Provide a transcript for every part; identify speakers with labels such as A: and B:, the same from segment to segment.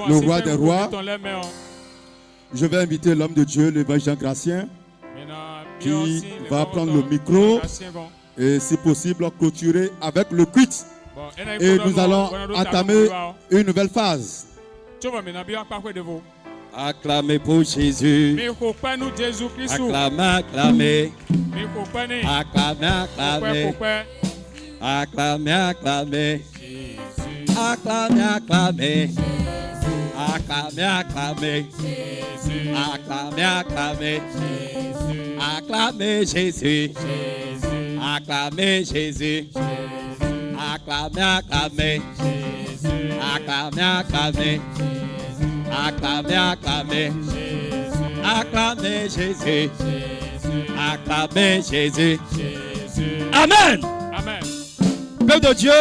A: le roi des rois. Je vais inviter l'homme de Dieu, l'évêque Jean Gratien, qui va prendre le micro et, si possible, clôturer avec le culte. Et nous allons entamer une nouvelle phase.
B: Acclamez pour Jésus. Acclamez, acclamez. Acclamez, acclamez. Acclamez, acclamez. Acclamez, acclamez. Acclamez, acclamez. Acclamez, acclamez. Acclamez Jésus. Acclamez Jésus. Acclamez, acclamez. Acclamez, acclamez. Acclamez, acclamez. Acclamez Jésus. Acclamez Jésus. Amen.
C: Amen.
B: Peuple de Dieu,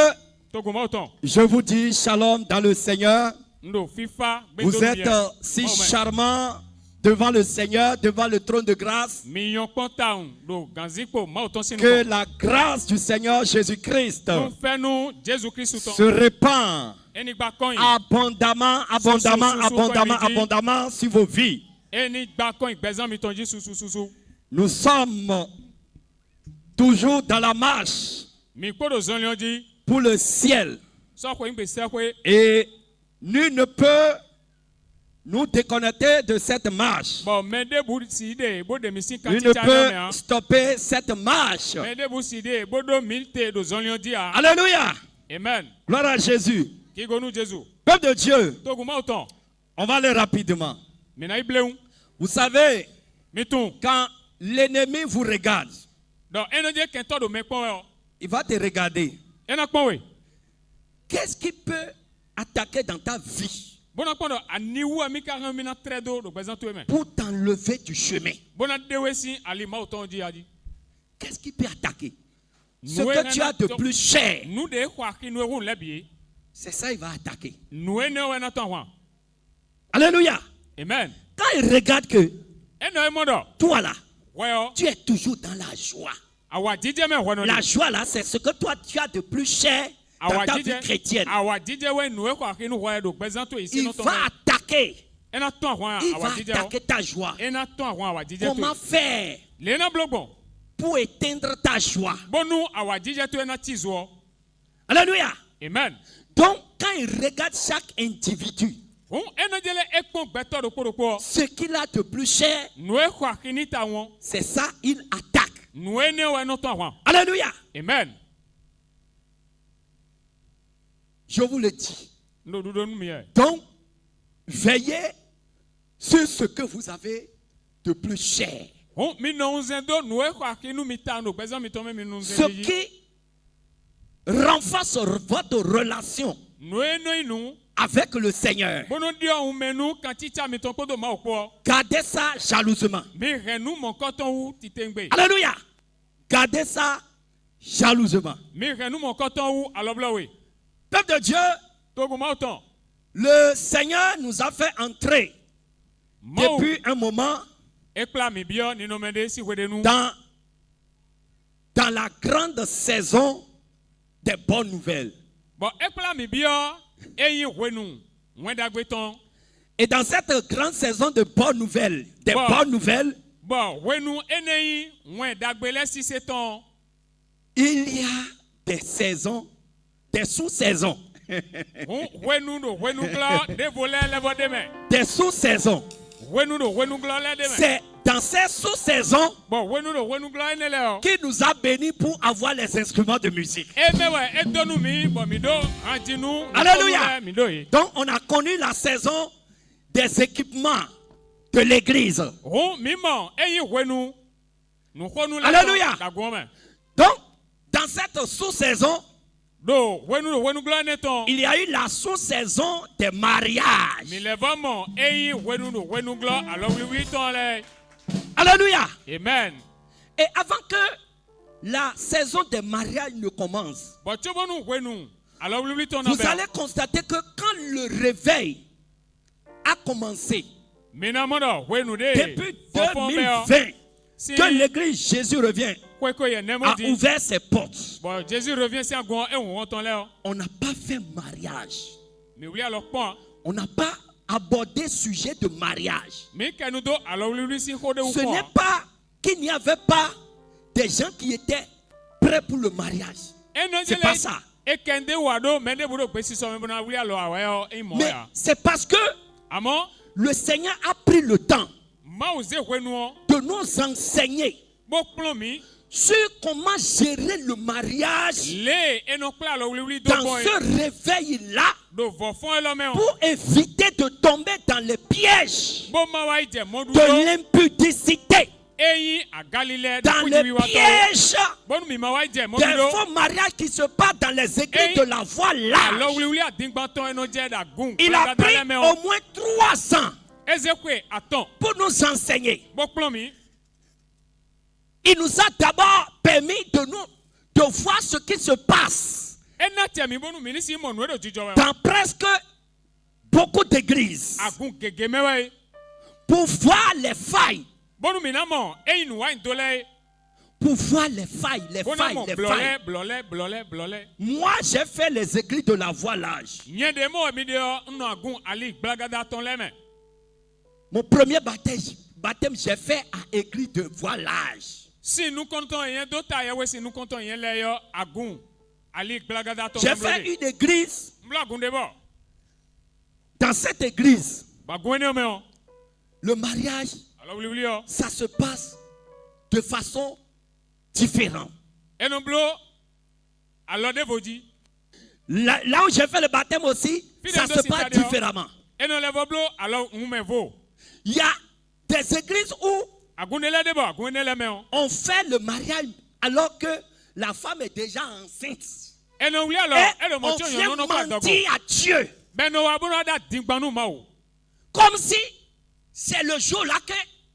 B: je vous dis shalom dans le Seigneur. Vous êtes si charmants devant le Seigneur, devant le trône de grâce. Que la grâce du Seigneur Jésus-Christ se répand abondamment, abondamment, abondamment, abondamment sur vos vies. Nous sommes toujours dans la marche pour le ciel. Et nul ne peut nous déconnecter de cette marche. Nul ne peut stopper cette marche. Alléluia.
C: Amen.
B: Gloire à Jésus. Peuple de Dieu, on va aller rapidement. Vous savez, quand l'ennemi vous regarde, il va te regarder. Qu'est-ce qui peut attaquer dans ta vie pour t'enlever du chemin? Qu'est-ce qui peut attaquer? Ce que tu as de plus cher, c'est ça il va attaquer. Alléluia.
C: Amen.
B: Quand il regarde que toi là, tu es toujours dans la joie. La joie là, c'est ce que toi tu as de plus cher dans ta vie chrétienne. Il va attaquer. Il va attaquer ta joie. Comment faire pour éteindre ta joie? Alléluia.
C: Amen.
B: Donc, quand il regarde chaque individu, ce qu'il a de plus cher, c'est ça, il attaque. Alléluia.
C: Amen.
B: Je vous le dis. Donc, veillez sur ce que vous avez de plus cher. Ce qui renforce votre relation avec le Seigneur. Gardez ça jalousement. Alléluia. Gardez ça jalousement. Peuple de Dieu, le Seigneur nous a fait entrer depuis un moment dans la grande saison des bonnes nouvelles. Et dans cette grande saison de bonnes nouvelles, des bonnes nouvelles, il y a des saisons, des sous-saisons. Des sous-saisons. C'est dans ces sous-saisons qui nous a bénis pour avoir les instruments de musique. Alléluia. Donc on a connu la saison des équipements de l'église. Alléluia. Donc dans cette sous-saison, il y a eu la sous-saison des mariages. Alléluia.
C: Amen.
B: Et avant que la saison des mariages ne commence, vous allez constater que quand le réveil a commencé, depuis 2020, que l'église Jésus revient a ouvert ses portes. On n'a pas fait mariage. On n'a pas aborder le sujet de mariage, ce n'est pas qu'il n'y avait pas des gens qui étaient prêts pour le mariage. C'est pas ça. Mais c'est parce que le Seigneur a pris le temps de nous enseigner sur comment gérer le mariage dans ce réveil-là pour éviter de tomber dans les pièges de l'impudicité, dans les pièges des faux mariages qui se passent dans les églises de la voie large. Il a pris au moins 3 ans pour nous enseigner. Il nous a d'abord permis de voir ce qui se passe dans presque beaucoup d'églises pour voir les failles. Pour voir les failles. Moi, j'ai fait les églises de la voie large. Mon premier baptême, j'ai fait à l'église de voie large.
A: Si nous comptons rien d'autre, si nous comptons rien là,
B: j'ai fait une église. Dans cette église, le mariage, ça se passe de façon différente. Là où j'ai fait le baptême aussi, ça se passe différemment. Il y a des églises où on fait le mariage alors que la femme est déjà enceinte. Et on vient mentir à Dieu. Comme si c'est le jour là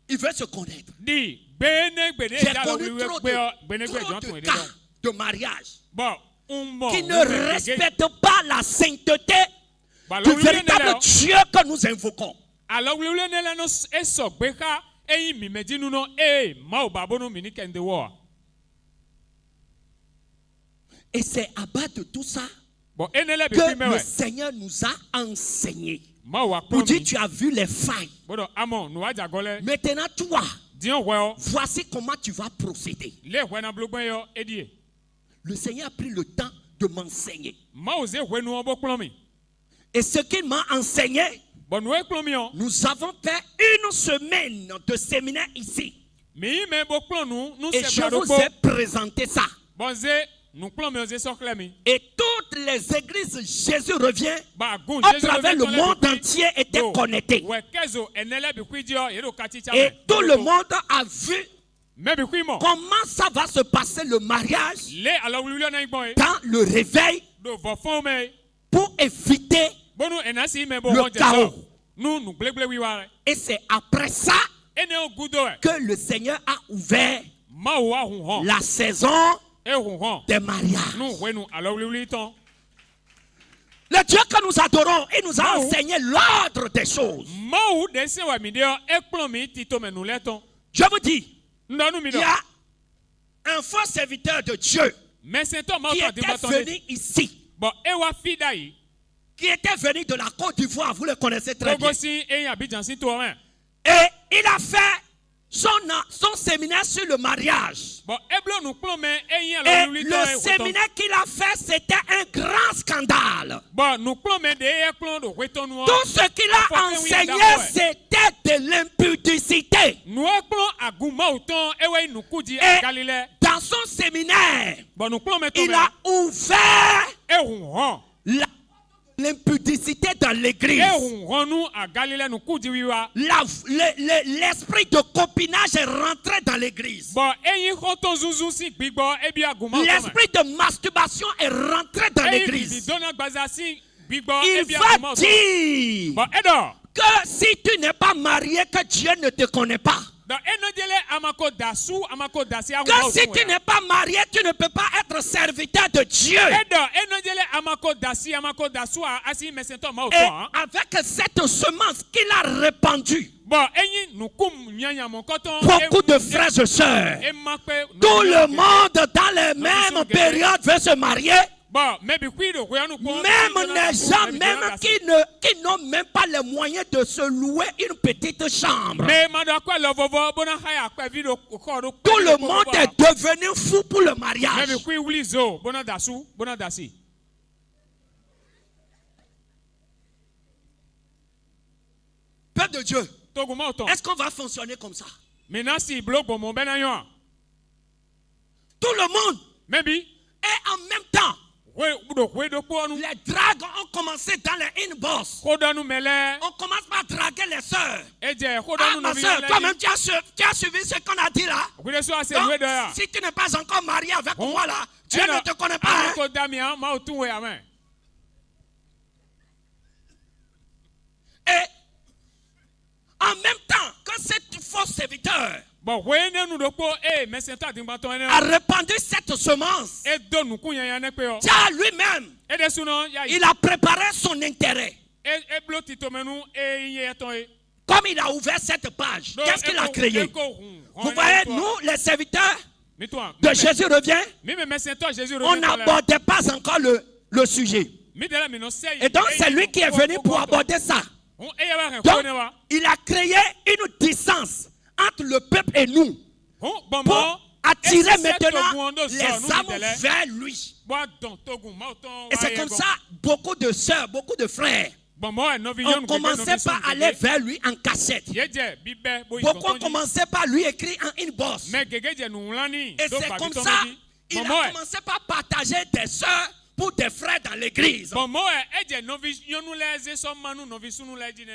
B: qu'il veut se connaître. J'ai connu trop de cas de mariage qui ne respectent pas la sainteté du véritable Dieu que nous invoquons. Et c'est à bas de tout ça que le Seigneur nous a enseigné. Pour dire, tu as vu les failles. Maintenant, toi, voici comment tu vas procéder. Le Seigneur a pris le temps de m'enseigner. Et ce qu'il m'a enseigné, nous avons fait une semaine de séminaire ici. Et je vous ai présenté ça. Et toutes les églises, Jésus revient, à travers le monde entier étaient connectés. Et tout le monde a vu comment ça va se passer le mariage dans le réveil pour éviter le chaos. Et c'est après ça que le Seigneur a ouvert la saison des mariages. Le Dieu que nous adorons, il nous a enseigné l'ordre des choses. Je vous dis, il y a un faux serviteur de Dieu qui était venu ici, qui était venu de la Côte d'Ivoire, vous le connaissez très bien. Et il a fait son séminaire sur le mariage. Et le séminaire qu'il a fait, c'était un grand scandale. Tout ce qu'il a enseigné, c'était de l'impudicité. Et dans son séminaire, il a ouvert l'impudicité dans l'église. L'esprit de copinage est rentré dans l'église. L'esprit de masturbation est rentré dans l'église. Il va dire que si tu n'es pas marié, que Dieu ne te connaît pas. Que si tu n'es pas marié, tu ne peux pas être serviteur de Dieu. Et avec cette semence qu'il a répandue, beaucoup de frères et sœurs, tout le monde dans les mêmes périodes veut se marier. Même les gens même qui n'ont même pas les moyens de se louer une petite chambre. Tout le monde est devenu fou pour le mariage. Peuple de Dieu, est-ce qu'on va fonctionner comme ça? Tout le monde et en même temps les dragues ont commencé dans les inbox. On commence par draguer les sœurs. Ma soeur, toi-même tu as suivi ce qu'on a dit là. Donc, si tu n'es pas encore marié avec moi là, Dieu ne te connaît pas. Et en même temps que cet faux serviteur a répandu cette semence, car lui-même, il a préparé son intérêt. Comme il a ouvert cette page, qu'est-ce qu'il a créé? Vous voyez, nous, les serviteurs de Jésus revient, on n'abordait pas encore le sujet. Et donc, c'est lui qui est venu pour aborder ça. Donc, il a créé une distance entre le peuple et nous pour attirer maintenant les âmes vers lui. Et c'est comme ça, beaucoup de sœurs, beaucoup de frères ont commencé par aller vers lui en cachette. Beaucoup ont commencé par lui écrire en inbox. Et c'est comme ça, il a commencé par partager des sœurs pour des frères dans l'église.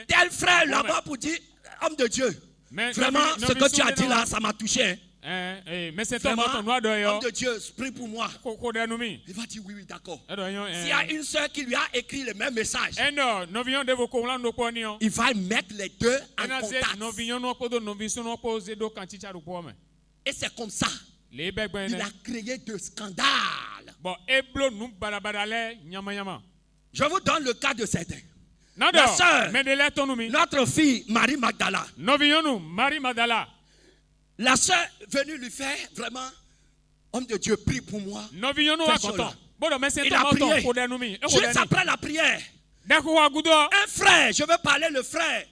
B: Tel frère là-bas pour dire, homme de Dieu, vraiment ce que tu as dit là, ça m'a touché. Vraiment, homme de Dieu, prie pour moi. Il va dire oui, d'accord. S'il y a une soeur qui lui a écrit le même message, il va mettre les deux en contact. Et c'est comme ça. Il a créé de scandales. Je vous donne le cas de certains. La sœur, notre fille Marie-Magdala. La sœur venue lui faire vraiment, homme de Dieu, prie pour moi. Il a prié. Juste après la prière, un frère, je veux parler le frère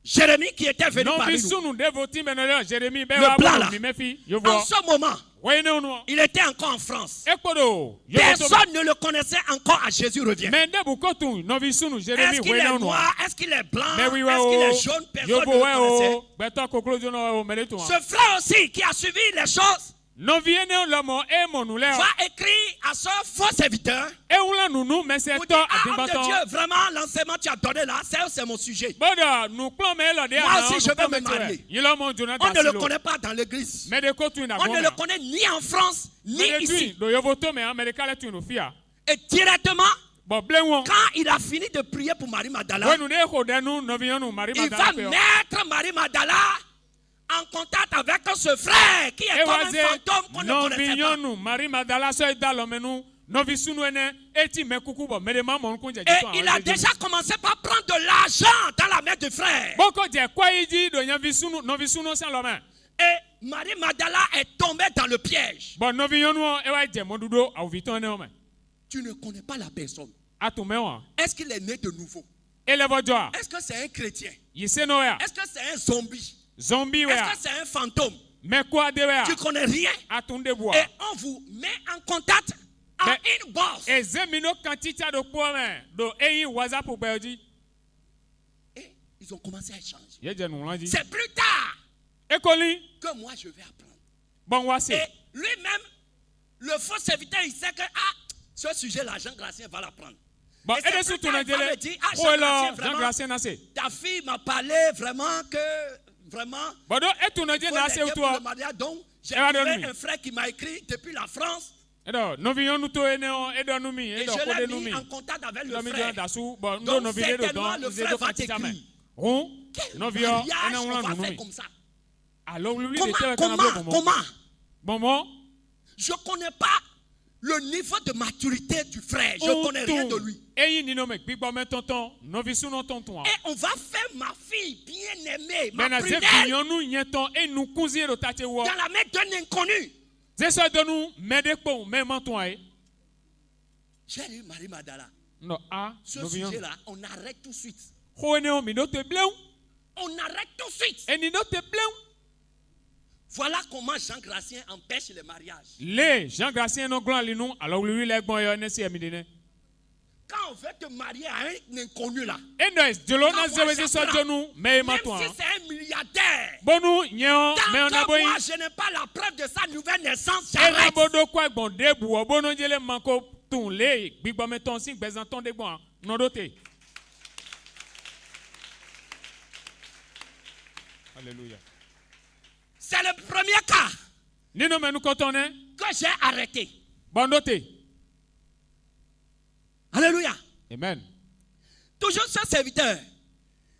B: Jérémie qui était venu parmi nous. Le blanc là. En ce moment, il était encore en France. Personne ne le connaissait encore à Jésus revient. Est-ce qu'il est noir? Est-ce qu'il est blanc? Est-ce qu'il est jaune? Personne ne le connaissait. Ce frère aussi qui a suivi les choses va écrire à ce faux serviteur pour dire, homme de Dieu, vraiment l'enseignement que tu as donné là, c'est mon sujet. Moi aussi je veux me marier. On ne le connaît pas dans l'église. On ne le connaît ni en France, ni ici. Et directement, quand il a fini de prier pour Marie-Magdala, il va mettre Marie-Magdala en contact avec ce frère qui est comme un fantôme qu'on ne connaissait pas. Et il a déjà commencé par prendre de l'argent dans la main du frère. Et Marie-Magdala est tombée dans le piège. Tu ne connais pas la personne. Est-ce qu'il est né de nouveau? Est-ce que c'est un chrétien? Est-ce que c'est un zombie? Est-ce que c'est un fantôme? Tu ne connais rien. Et on vous met en contact en inbox. Et ils ont commencé à échanger. C'est plus tard que moi je vais apprendre. Et lui-même, le faux serviteur, il sait que ce sujet, là, Jean Gracien va l'apprendre. Et c'est plus tard, il va me dire, Jean Gracien, vraiment, ta fille m'a parlé vraiment que... Vraiment, pour le mariage, donc j'ai trouvé un frère qui m'a écrit depuis la France. Et je l'ai mis en contact avec le frère. Donc certainement le frère va t'écrire. Quel mariage on va faire comme ça? Comment? Je ne connais pas le niveau de maturité du frère. Je ne connais rien de lui. Et on va faire ma fille bien-aimée, ma prunelle, dans la main d'un inconnu. J'ai dit Marie Madala.
C: Non,
B: ce sujet-là, on arrête tout de suite.
C: On arrête
B: tout de suite. Voilà comment Jean Gracien empêche les mariages.
C: Les Jean Gracien non grand li nous alors lui les bon yo nesi amidene.
B: Quand on veut te marier à un inconnu là.
C: Et non, de l'on a zéro sur nous, mais
B: même si c'est un milliardaire.
C: Bon nous nyon, mais on a boy.
B: Moi je n'ai pas la preuve de sa nouvelle naissance.
C: J'arrête. Et bodo quoi bon debu, bon non jele manko ton le, big bon meton sing bezanton de bon, non doté. Alléluia.
B: C'est le premier cas
C: que
B: j'ai arrêté.
C: Bon noté.
B: Alléluia.
C: Amen.
B: Toujours ce serviteur.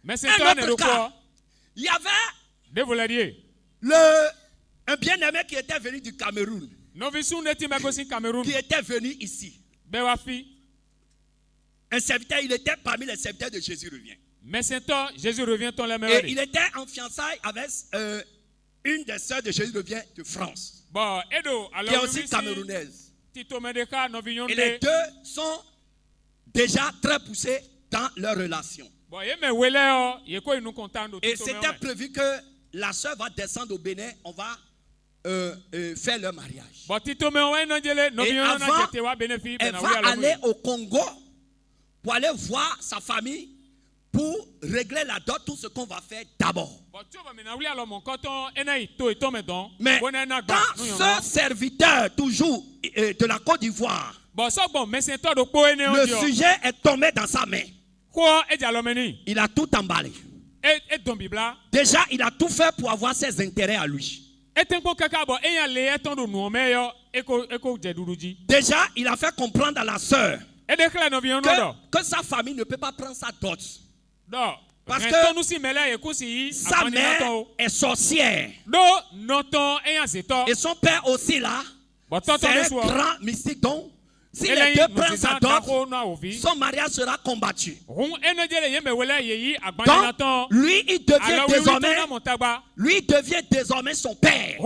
C: Mais c'est un autre cas.
B: Il y avait un bien-aimé qui était venu du Cameroun. Qui était venu ici. Un serviteur, il était parmi les serviteurs de Jésus revient.
C: Mais c'est toi, Jésus revient ton la
B: Et il était en fiançailles avec une des sœurs de Jésus revient de France.
C: Bon, Edo, alors
B: qui est aussi camerounaise. Et les deux sont déjà très poussés dans leur relation. Et c'était prévu que la sœur va descendre au Bénin, on va faire leur mariage. Et avant, elle va aller au Congo pour aller voir sa famille pour régler la dot, tout ce qu'on va faire d'abord. Mais quand ce serviteur, toujours de la Côte d'Ivoire, le sujet est tombé dans sa main. Il a tout emballé. Déjà, il a tout fait pour avoir ses intérêts à lui. Déjà, il a fait comprendre à la sœur que sa famille ne peut pas prendre sa dot. Parce que sa mère est sorcière. Et son père aussi là, c'est un grand mystique. Donc, si les deux prennent sa dot, son mariage sera combattu. Donc, lui, il devient désormais son père.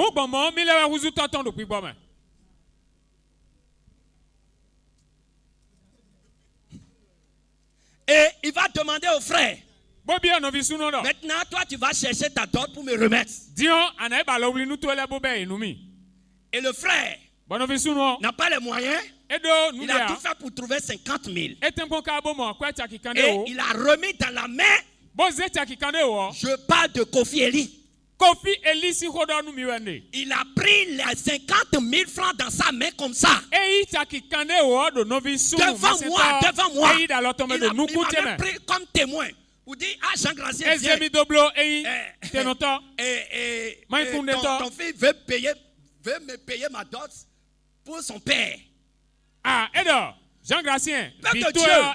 B: Et il va demander au frère. Maintenant, toi, tu vas chercher ta dot pour me remettre. Et le frère n'a pas les moyens. Il a tout fait pour trouver 50 000. Et il a remis dans la main. Je parle de Kofi Eli. Il a pris les 50 000 francs dans sa main comme ça. Devant moi. Il m'a pris comme témoin. Vous dites, ah, Jean Gracien, viens. Ton fils veut me payer ma dot pour son père.
C: Ah, Jean Gracien,
B: si on doit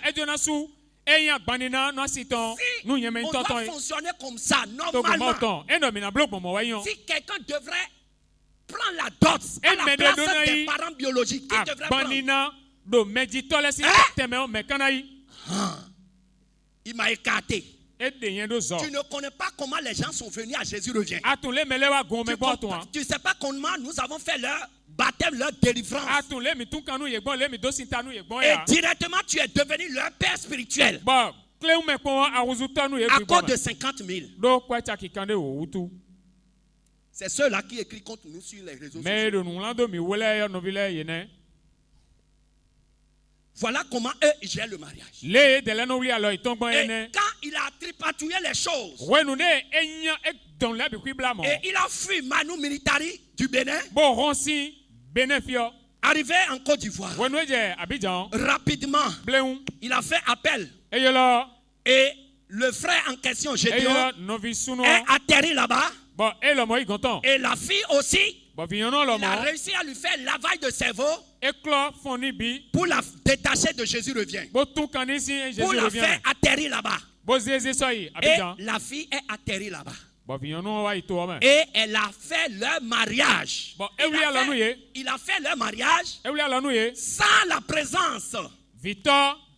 B: fonctionner comme ça, normalement, si quelqu'un devrait prendre la dot à la place des parents biologiques, qui devrait prendre? Il m'a écarté. Tu ne connais pas comment les gens sont venus à Jésus revient. Tu ne sais pas comment nous avons fait leur baptême, leur délivrance. Et directement, tu es devenu leur père spirituel. À cause de 50 000. C'est ceux-là qui écrivent contre nous sur les réseaux sociaux. Voilà comment eux gèrent le mariage. Et quand il a tripatouillé les choses, et il a fui Manu Militari du Bénin, arrivé en Côte d'Ivoire, rapidement, il a fait appel. Et le frère en question, Gédéon, est atterri là-bas. Et la fille aussi, il a réussi à lui faire lavage de cerveau pour la détacher de Jésus revient. Pour la faire atterrir là-bas. Et la fille est atterrie là-bas. Et elle a fait leur mariage. Il a fait leur mariage sans la présence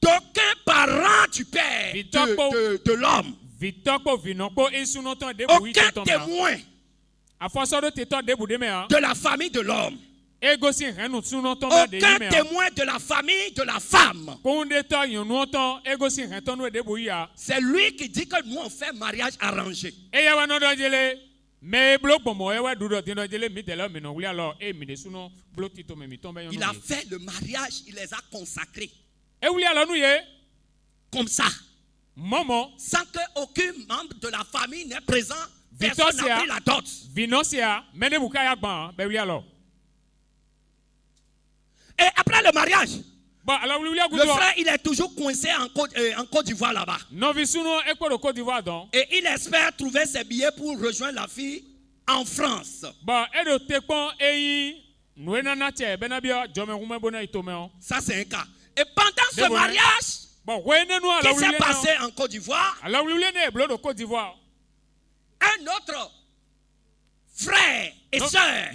B: d'aucun parent du père de l'homme. Aucun témoin de la famille de l'homme. Aucun témoin de la famille de la femme. C'est lui qui dit que nous on fait mariage arrangé. Il a fait le mariage, il les a consacrés. Comme ça. Sans qu'aucun membre de la famille n'est présent, personne n'a pris la dot. Et après le mariage, le frère il est toujours coincé en Côte d'Ivoire là-bas. Et il espère trouver ses billets pour rejoindre la fille en France. Ça c'est un cas. Et pendant ce mariage qui s'est passé en Côte d'Ivoire, un autre frère et sœur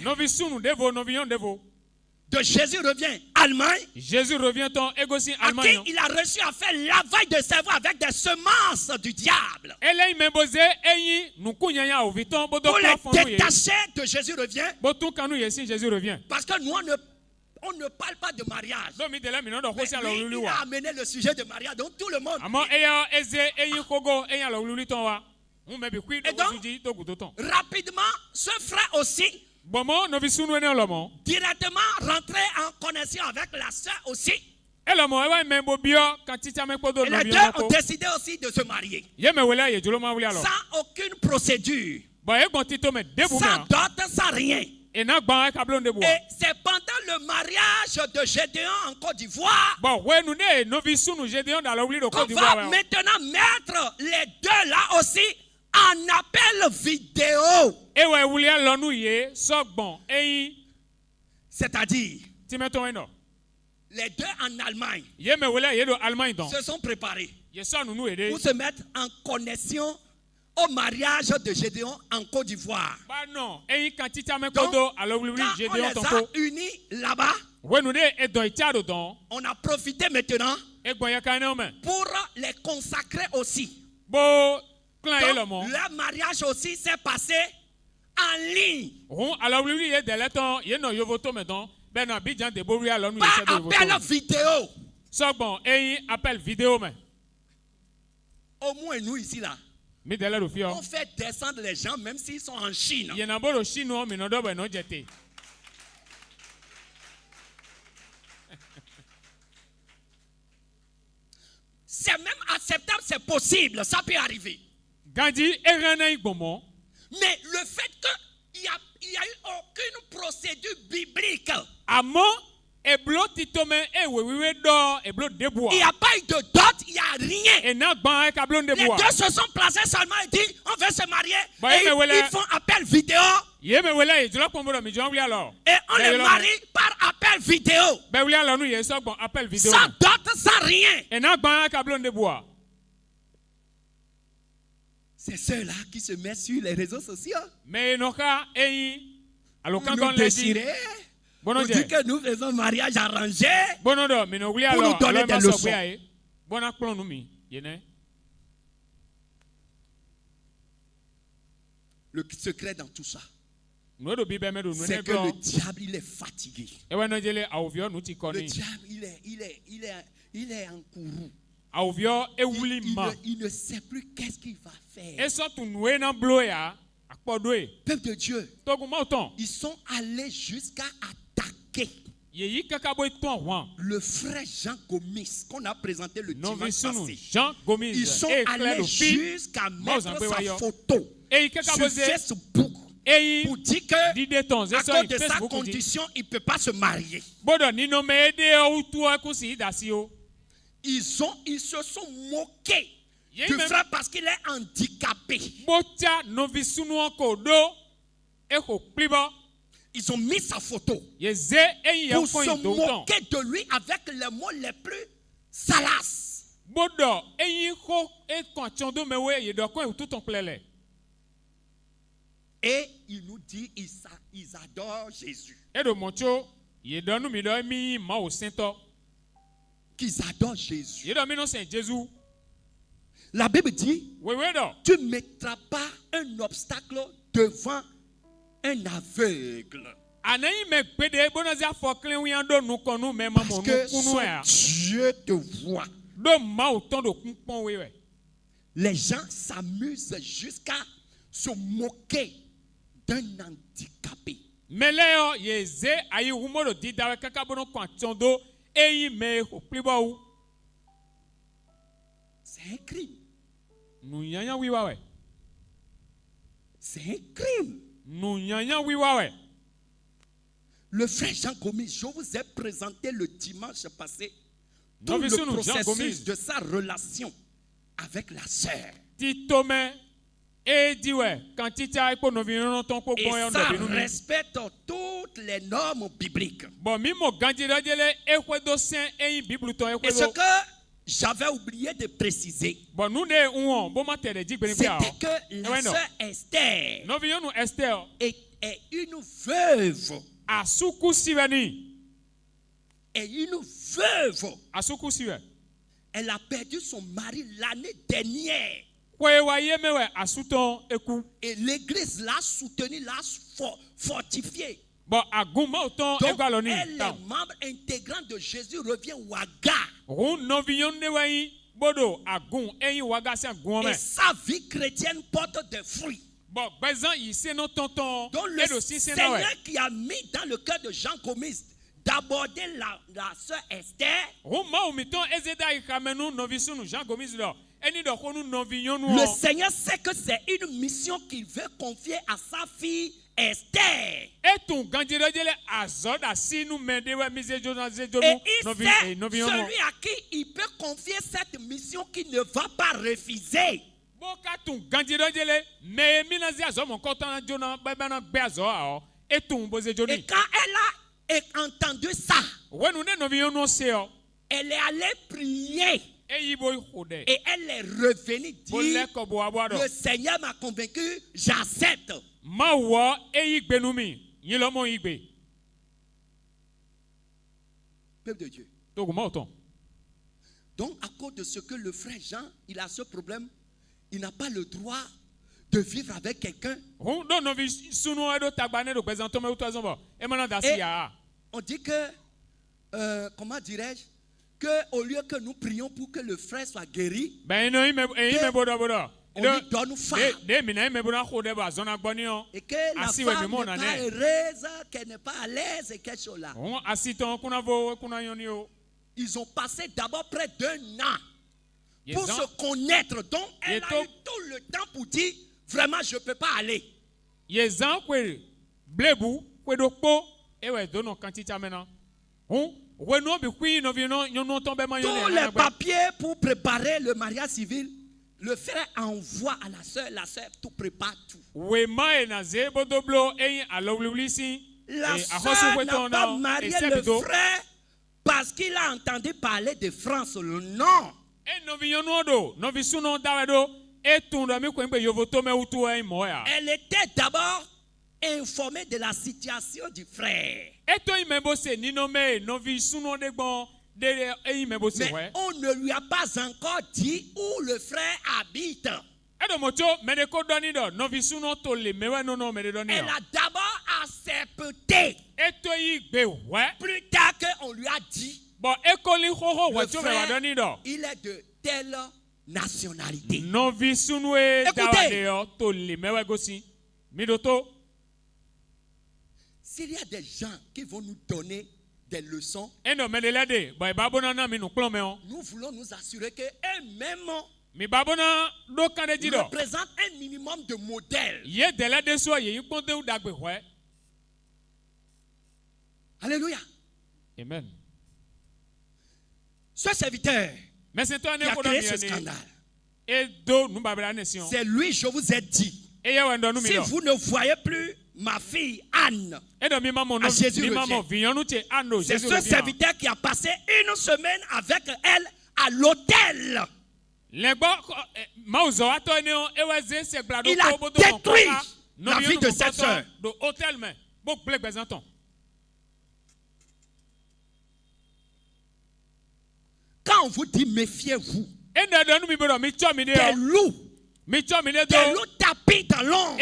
B: de Jésus revient Allemagne.
C: Jésus revient en Allemagne.
B: À qui il a reçu à faire lavage de cerveau avec des semences du diable. Pour les détacher de Jésus revient. Parce que nous on ne parle pas de mariage. Mais lui, il a amené le sujet de mariage. Donc tout le monde. Et donc, rapidement, ce frère aussi directement rentré en connexion avec la sœur aussi. Et les deux ont décidé aussi de se marier. Sans aucune procédure. Sans dot, sans rien. Et c'est pendant le mariage de Gédéon en Côte d'Ivoire qu'on va maintenant mettre les deux là aussi en appel vidéo. C'est-à-dire, les deux en Allemagne se sont préparés pour se mettre en connexion au mariage de Gédéon en Côte d'Ivoire. Donc, quand on les a unis là-bas, on a profité maintenant pour les consacrer aussi. Donc, leur mariage aussi s'est passé en ligne. Par appel vidéo. Au moins nous ici là. On fait descendre les gens même s'ils sont en Chine. C'est même acceptable, c'est possible, ça peut arriver. Mais le fait qu'il n'y a eu aucune procédure biblique. Il n'y a pas eu de dot, il n'y a rien. Les deux se sont placés seulement et dit on veut se marier. Et ils font appel vidéo. Et on les marie par appel vidéo. Sans dot, sans rien. C'est ceux-là qui se mettent sur les réseaux sociaux. Pour nous déchirer. Pour dire que nous faisons mariage arrangé. Pour nous donner des leçons. Le secret dans tout ça, c'est que le diable il est fatigué. Le diable il est en courroux. Il ne sait plus qu'est-ce qu'il va faire. Peuple de Dieu, ils sont allés jusqu'à attaquer le frère Jean Gomis qu'on a présenté le dimanche passé. Ils sont allés jusqu'à mettre sa photo sur Facebook pour dire que à cause de sa condition il ne peut pas se marier. Ils se sont moqués du frère parce qu'il est handicapé. Ils ont mis sa photo pour se moquer de lui avec les mots les plus salaces. Et il nous dit ils adorent Jésus. Qu'ils adorent Jésus. La Bible dit tu ne mettras pas un obstacle devant un aveugle. Parce que son Dieu te voit. Les gens s'amusent jusqu'à se moquer d'un handicapé. C'est un crime. C'est un crime. Le frère Jean Gomis, je vous ai présenté le dimanche passé tout le processus de sa relation avec la sœur. Et ça respecte toutes les normes bibliques. Et ce que j'avais oublié de préciser, c'était que la sœur Esther est une veuve. Et une veuve. Elle a perdu son mari l'année dernière. Et l'église l'a soutenu, l'a fortifié. Donc, elle est membre intégrant de Jésus revient Ouaga. Et sa vie chrétienne porte des fruits. Donc le Seigneur qui a mis dans le cœur de Jean Gomis d'aborder la sœur Esther, le Seigneur sait que c'est une mission qu'il veut confier à sa fille Esther. Et il sait celui à qui il peut confier cette mission qu'il ne va pas refuser. Et quand elle a entendu ça, elle est allée prier. Et elle est revenue dire, le Seigneur m'a convaincu, j'accepte. Peuple de Dieu. Donc à cause de ce que le frère Jean, il a ce problème, il n'a pas le droit de vivre avec quelqu'un. Et on dit que, comment dirais-je, qu'au lieu que nous prions pour que le frère soit guéri, on lui donne femme. Et que la femme n'est pas heureuse, qu'elle n'est pas à l'aise et quelque chose là. Ils ont passé d'abord près d'1 an pour se connaître. Donc elle a eu tout le temps pour dire, vraiment je ne peux pas aller. Tous les papiers pour préparer le mariage civil, le frère envoie à la sœur tout prépare tout. La sœur n'a pas marié le frère parce qu'il a entendu parler de France. Non. Elle était d'abord informée de la situation du frère. Mais on ne lui a pas encore dit où le frère habite. Elle a d'abord accepté. Plus tard qu'on lui a dit, le frère, il est de telle nationalité. Écoutez, s'il y a des gens qui vont nous donner des leçons, nous voulons nous assurer qu'eux-mêmes représentent un minimum de modèles. Alléluia.
C: Amen.
B: Ce serviteur qui a créé ce scandale, c'est lui, je vous ai dit. Si vous ne voyez plus ma fille Anne à Jésus revient, c'est ce serviteur qui a passé 1 semaine avec elle à l'hôtel. Il a détruit la vie de cette soeur. Quand on vous dit méfiez-vous, des loups tapis dans l'ombre.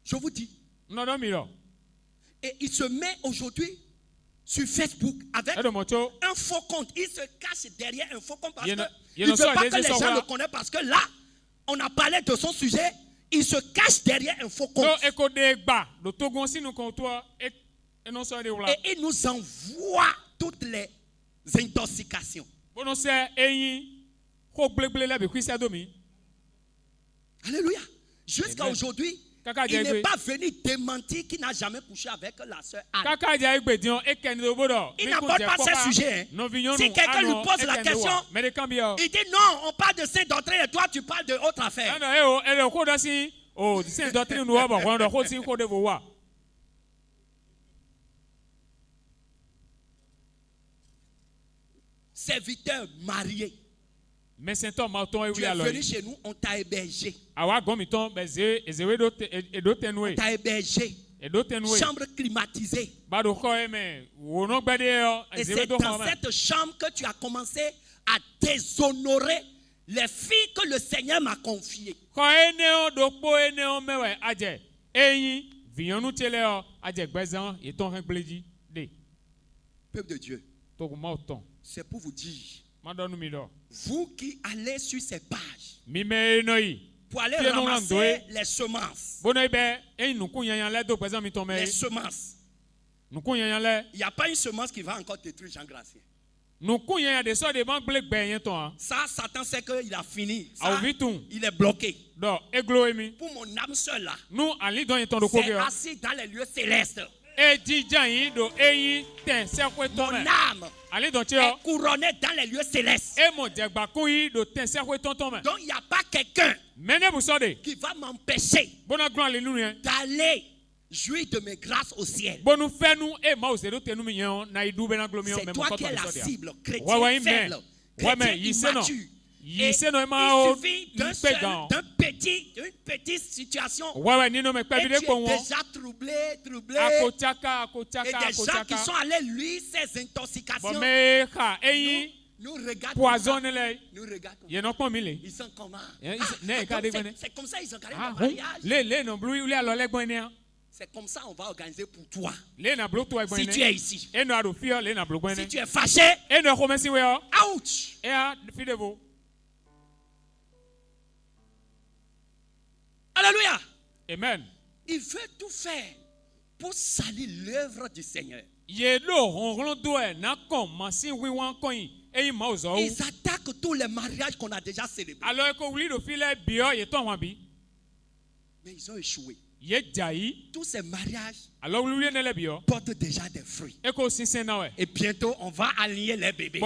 B: Je vous dis. Et il se met aujourd'hui sur Facebook avec un faux compte. Il se cache derrière un faux compte parce qu'il ne veut pas que les gens le connaissent. Parce que là, on a parlé de son sujet. Il se cache derrière un faux compte. Et il nous envoie toutes les intoxications. Alléluia. Jusqu'à aujourd'hui, il n'est pas venu démentir qu'il n'a jamais couché avec la sœur Anne. Il n'aborde pas ce sujet. Si quelqu'un lui pose la question, il dit non, on parle de cette doctrine et toi tu parles de autre affaire. Serviteur marié. Tu es venu chez nous, on t'a hébergé. On t'a hébergé. Chambre climatisée. Et c'est dans cette chambre que tu as commencé à déshonorer les filles que le Seigneur m'a confiées. Peuple de Dieu, c'est pour vous dire. Vous qui allez sur ces pages pour aller ramasser les semences. Les semences. Il n'y a pas une semence qui va encore détruire Jean Gracien. Ça, Satan sait qu'il a fini. Ça, il est bloqué. Pour mon âme seule là, c'est assis dans les lieux célestes. Mon âme est couronnée dans les lieux célestes. Donc il n'y a pas quelqu'un qui va m'empêcher d'aller jouir de mes grâces au ciel. C'est toi qui es la cible, chrétien faible, chrétien immature. Et il suffit d'une petite situation et tu es déjà troublé. Et des gens qui sont allés lire ces intoxications nous regardent. Ils sont comment? C'est comme ça ils organisent le mariage. C'est comme ça on va organiser pour toi. Si tu es ici. Si tu es fâché. Ouch. Alléluia.
C: Amen.
B: Il veut tout faire pour salir l'œuvre du Seigneur. Ils attaquent tous les mariages qu'on a déjà célébrés. Mais ils ont échoué. Tous ces mariages portent déjà des fruits. Et bientôt, on va aligner les bébés.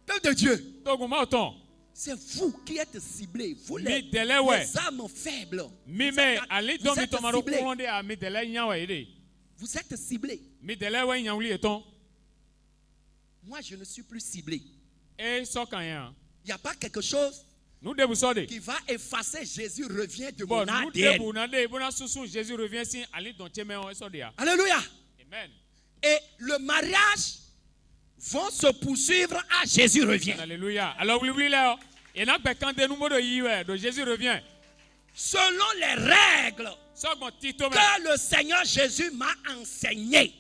B: Peuple de Dieu, c'est vous qui êtes ciblés. Vous les âmes faibles. Vous êtes ciblés. Vous êtes ciblés. Moi, je ne suis plus ciblé. Il n'y a pas quelque chose qui va effacer Jésus revient de mon ADN. Alléluia.
C: Amen.
B: Et le mariage vont se poursuivre à Jésus revient.
C: Alléluia. Alors, Jésus revient.
B: Selon les règles que le Seigneur Jésus m'a enseignées.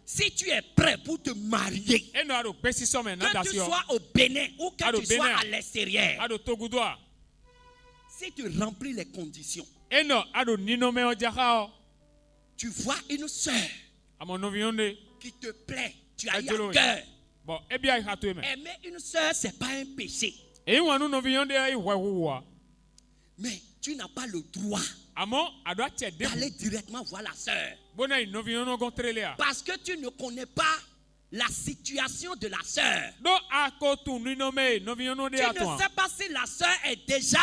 B: Si tu es prêt pour te marier, que tu sois au Bénin ou que tu sois à l'extérieur, si tu remplis les conditions, tu vois une soeur qui te plaît, tu as eu à cœur. Aimer une soeur, ce n'est pas un péché. Mais tu n'as pas le droit d'aller directement voir la soeur. Parce que tu ne connais pas la situation de la soeur. Tu ne sais pas si la soeur est déjà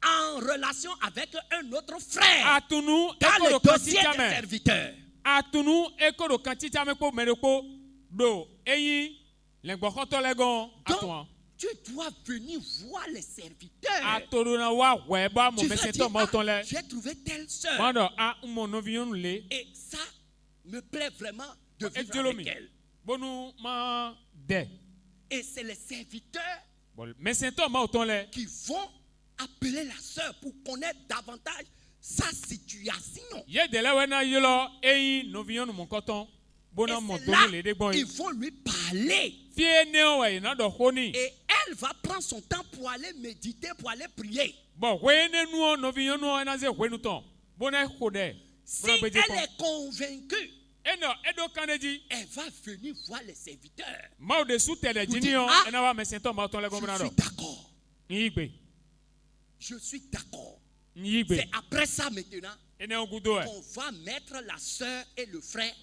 B: en relation avec un autre frère dans le dossier des serviteurs. Donc, tu dois venir voir les serviteurs. Tu vas dire, j'ai trouvé telle soeur. Et ça me plaît vraiment de vivre avec elle. Et c'est les serviteurs
C: qui
B: vont appeler la sœur pour connaître davantage sa situation.
C: Et c'est là, ils
B: vont lui parler. Et elle va prendre son temps pour aller méditer, pour aller prier. Si elle est convaincue, elle va venir voir les serviteurs. Je suis d'accord. C'est après ça maintenant qu'on va mettre la sœur et le frère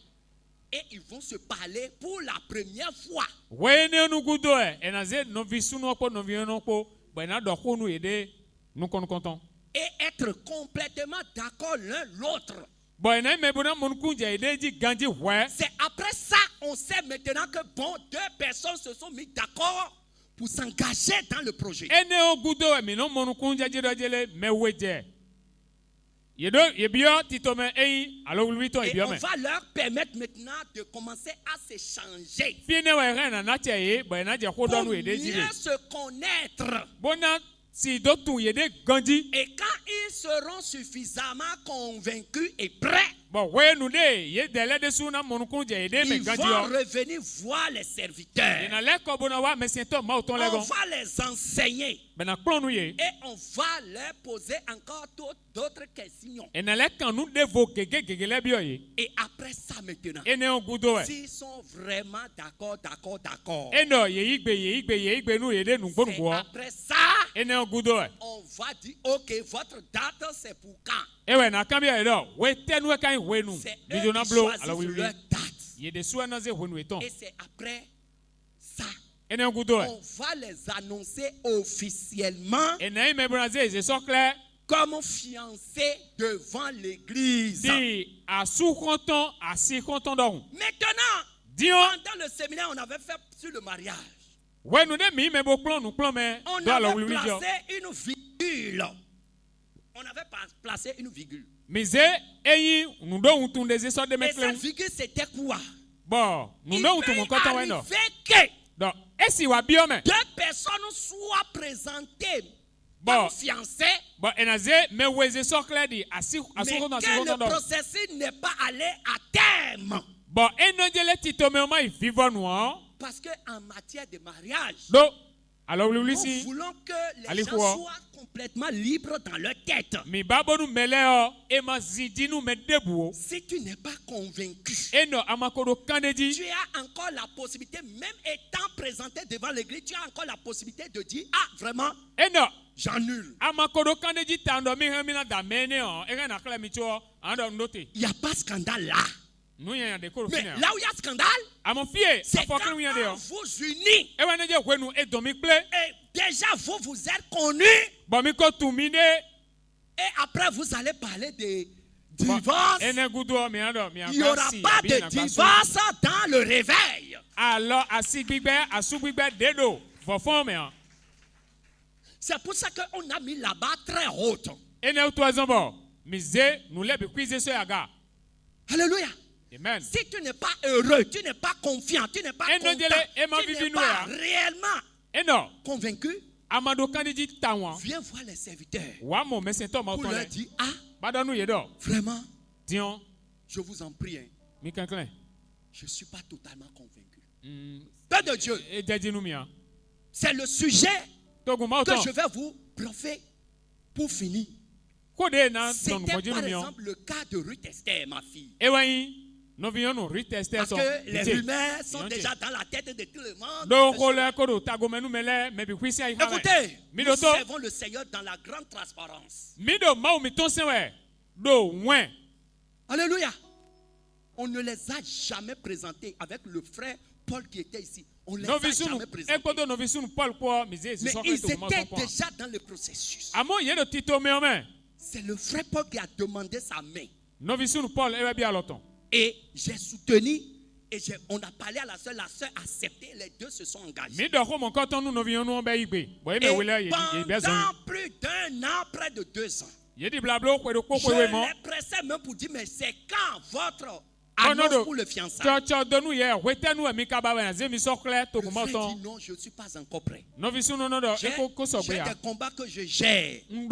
B: et ils vont se parler pour la première fois. Et être complètement d'accord l'un l'autre. C'est après ça on sait maintenant que bon, deux personnes se sont mis d'accord pour s'engager dans le projet. Et on va leur permettre maintenant de commencer à s'échanger pour mieux se connaître. Et quand ils seront suffisamment convaincus et prêts, ils vont revenir voir les serviteurs. On va les enseigner. Et on va leur poser encore d'autres questions. Et après ça maintenant, s'ils sont vraiment d'accord. C'est après ça, on va dire, ok, votre date c'est pour quand? C'est eux qui choisissent leur date. Et c'est après ça, on va les annoncer officiellement comme fiancés devant l'église. Maintenant, pendant le séminaire, on avait fait sur le mariage. On avait placé une virgule. Et cette virgule, c'était quoi? Il peut arriver que deux personnes soient présentées comme fiancées, mais que le processus n'est pas allé à terme. Parce qu'en matière de mariage, nous voulons que les gens soient complètement libres dans leur tête. Si tu n'es pas convaincu, tu as encore la possibilité, même étant présenté devant l'église, tu as encore la possibilité de dire, ah vraiment, j'annule. Il n'y a pas de scandale là. Mais là où il y a scandale, c'est quand vous unissez. Et déjà vous êtes connus. Et après vous allez parler de divorce. Il n'y aura pas de divorce dans le réveil. C'est pour ça qu'on a mis la barre très haute. Alléluia.
C: Amen.
B: Si tu n'es pas heureux, tu n'es pas confiant, tu n'es pas content, tu n'es pas réellement convaincu, viens voir les serviteurs pour leur dire, ah, vraiment, je vous en prie, je ne suis pas totalement convaincu. Père de Dieu, c'est le sujet que je vais vous briefer pour finir. C'était par exemple le cas de Ruth Esther, ma fille. Parce que les rumeurs sont déjà dans la tête de tout le monde. Écoutez, nous servons le Seigneur dans la grande transparence. Alléluia. On ne les a jamais présentés avec le frère Paul qui était ici. On les a jamais présentés. Mais ils étaient déjà dans le processus. C'est le frère Paul qui a demandé sa main. Et j'ai soutenu et on a parlé à la sœur a accepté, les deux se sont engagés. Et pendant plus d'1 an, près de 2 ans, je les pressais même pour dire, mais c'est quand votre annonce pour le fiançailles.
A: Le frère dit
B: non, je ne suis pas encore prêt. J'ai des combats que je gère. Mais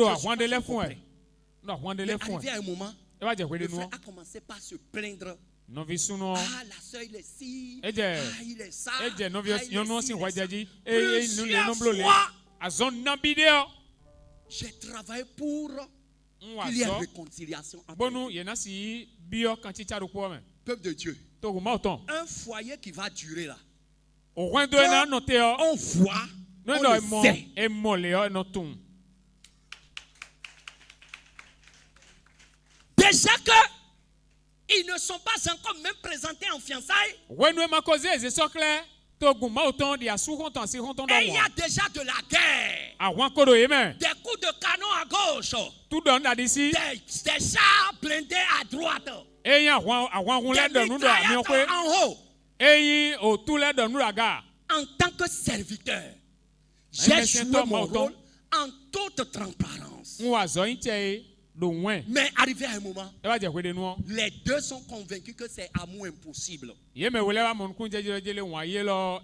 B: arrivé à un moment, le frère a commencé par se plaindre. Ah, la soeur, il est ci. Ah, il est ça. Ah, il est ça. J'ai travaillé pour qu'il y ait réconciliation entre nous. Peuple de Dieu. Un foyer qui va durer là. On voit, on le sait. Déjà que ils ne sont pas encore même présentés en fiançailles. Et il y a déjà de la guerre. Des coups de canon à gauche. Des chars blindés à droite. Des mitrailleurs en haut. En tant que serviteur, j'ai joué mon rôle en toute transparence. Mais arrivé à un moment, les deux sont convaincus que c'est amour impossible.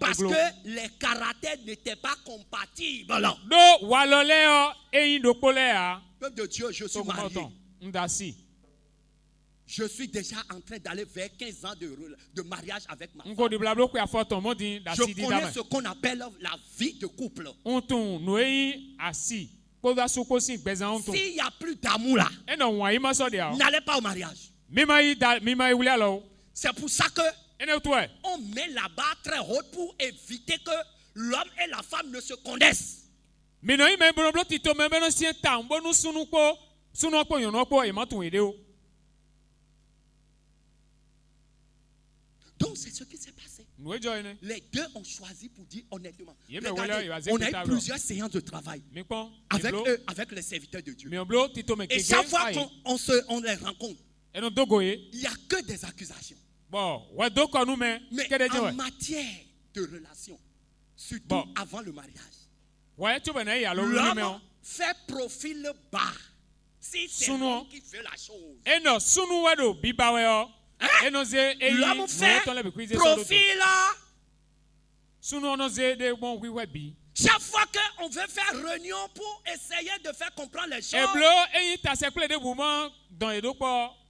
B: Parce que les caractères n'étaient pas compatibles. Peuple de Dieu, je suis marié. Je suis déjà en train d'aller vers 15 ans de mariage avec ma femme. Je connais ce qu'on appelle la vie de couple. S'il n'y a plus d'amour là, n'allez pas au mariage. C'est pour ça que on met la barre très haute pour éviter que l'homme et la femme ne se connaissent. Donc c'est ce qui s'est passé. Les deux ont choisi pour dire honnêtement. Regardez, on a eu plusieurs séances de travail avec eux, avec les serviteurs de Dieu. Et chaque fois qu'on les rencontre, il n'y a que des accusations. Mais en matière de relation, surtout avant le mariage, l'homme fait profil bas. Si c'est l'homme qui fait la chose. L'homme fait profil. Chaque fois qu'on veut faire réunion pour essayer de faire comprendre les choses,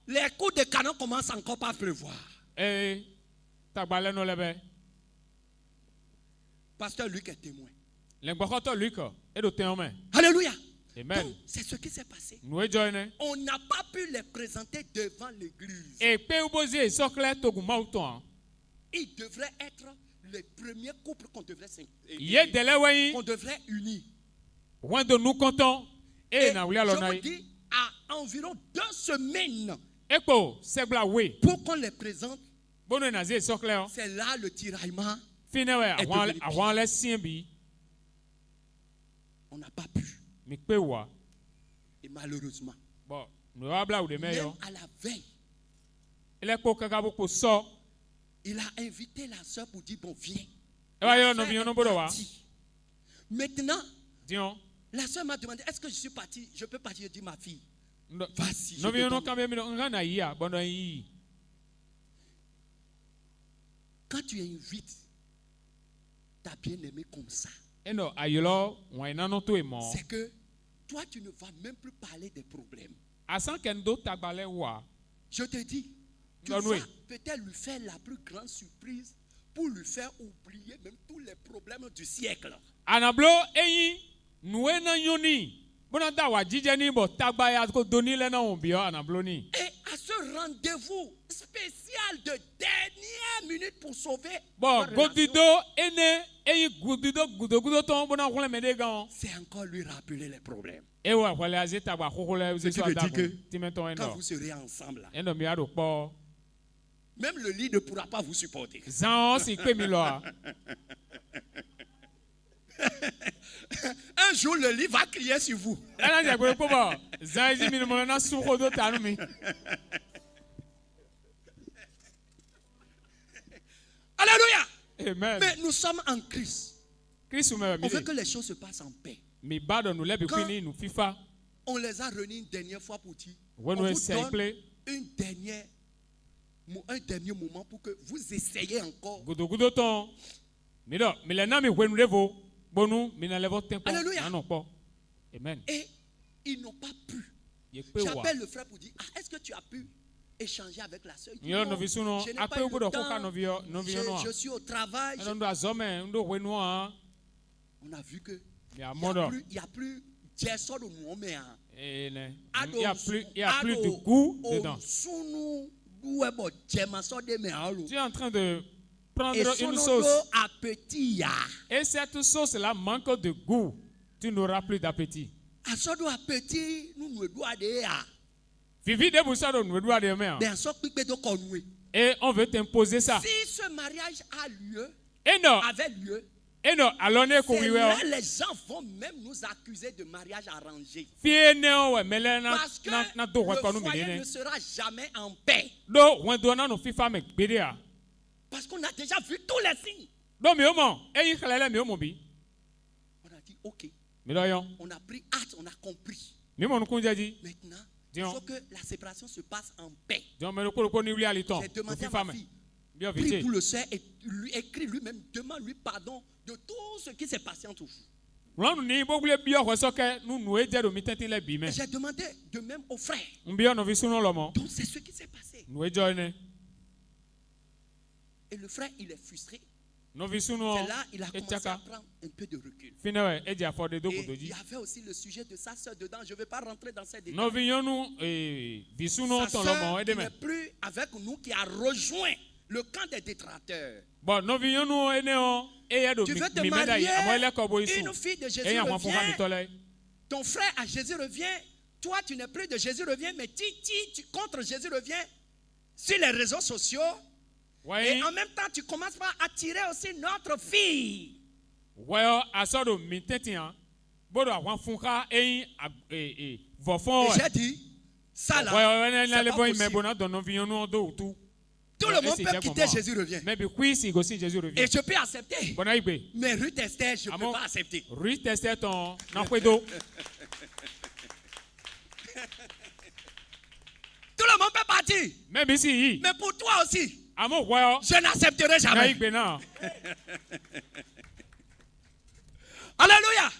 B: les coups de canon commencent encore par pleuvoir. Pasteur Luc est témoin. Alléluia.
A: Amen.
B: C'est ce qui s'est passé. On n'a pas pu les présenter devant l'église. Ils devraient être les premiers couples qu'on devrait unir. Et je vous dis, à environ 2 semaines, pour qu'on les présente, c'est là le tiraillement est devenu. On n'a pas pu. Et malheureusement, même à la veille, il a invité la soeur pour dire, bon, viens. Maintenant, la soeur m'a demandé, est-ce que je suis parti? Je peux partir, je dis, ma fille, vas-y. Quand tu invites ta bien-aimée comme ça, c'est que toi, tu ne vas même plus parler des problèmes. Je te dis, tu vas peut-être lui faire la plus grande surprise pour lui faire oublier même tous les problèmes du siècle. Et à ce rendez-vous spécial de dernière minute pour sauver c'est encore lui rappeler les problèmes. Ce qui veut dire que quand vous serez ensemble là, même le lit ne pourra pas vous supporter. Un jour, le lit va crier sur vous. Alléluia.
A: Amen.
B: Mais nous sommes en Christ. On veut que les choses se passent en paix. Quand on les a réunis une dernière fois pour dire, on vous donne une dernière un dernier moment pour que vous essayiez encore. Alléluia.
C: Amen.
B: Et ils n'ont pas pu. J'appelle le frère pour dire, est-ce que tu as pu échanger avec la sœur? Je n'ai pas eu le temps. Je suis au travail. On a vu que il n'y a plus
C: il n'y a plus de goût dedans. Tu es en train de prendre une sauce. Et cette sauce-là manque de goût. Tu n'auras plus d'appétit. Et on veut t'imposer ça.
B: Si ce mariage a lieu, avait lieu,
C: c'est là
B: les gens vont même nous accuser de mariage arrangé. Parce que le foyer ne sera jamais en paix. Parce qu'on a déjà vu tous les signes. On a dit, ok. On a pris hâte, on a compris. Maintenant, il faut que la séparation se passe en paix. J'ai demandé à ma fille, prie pour le soeur et lui écrit lui-même, demande-lui pardon de tout ce qui s'est passé entre vous. J'ai demandé de même au frère. Donc c'est ce qui s'est passé. Et le frère, il est frustré. C'est là il a commencé à prendre un peu de recul. Et il y avait aussi le sujet de sa soeur dedans. Je ne vais pas rentrer dans ces détails. Sa soeur qui n'est plus avec nous, qui a rejoint le camp des détracteurs. Tu veux te marier, une fille de Jésus revient. Ton frère à Jésus revient. Toi, tu n'es plus de Jésus revient, mais tu contre Jésus revient sur les réseaux sociaux. Et en même temps, tu commences par attirer aussi notre fille. Et j'ai dit, ça là, c'est pas possible. Tout le monde peut quitter Jésus revient. Et je peux accepter. Mais Ruth Esther, je ne peux pas accepter. Tout le monde peut partir. Mais pour toi aussi. Je n'accepterai jamais. Alléluia.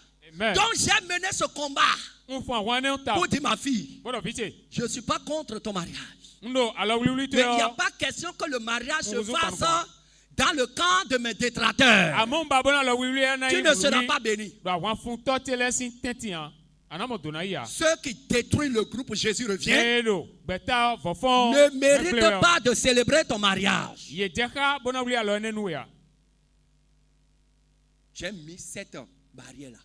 B: Donc j'ai mené ce combat pour dire ma fille, je ne suis pas contre ton mariage. Mais il n'y a pas question que le mariage se fasse dans le camp de mes détracteurs. Tu ne seras pas béni. Ceux qui détruisent le groupe Jésus revient ne méritent pas de célébrer ton mariage. J'ai mis cette barrière-là.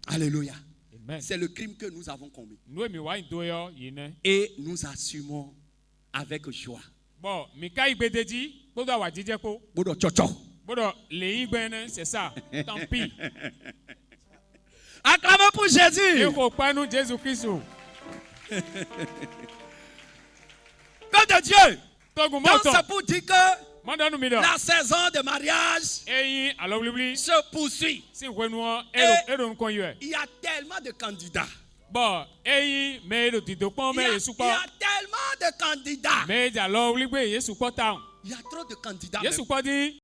B: Alléluia. C'est le crime que nous avons commis. Et nous assumons avec joie.
C: C'est ça. Tant pis.
B: Acclamez pour Jésus. Père de Dieu. Donc c'est pour dire que la saison de mariage se poursuit. Et il y a tellement de candidats. Il y a tellement de candidats. Il y a trop de candidats.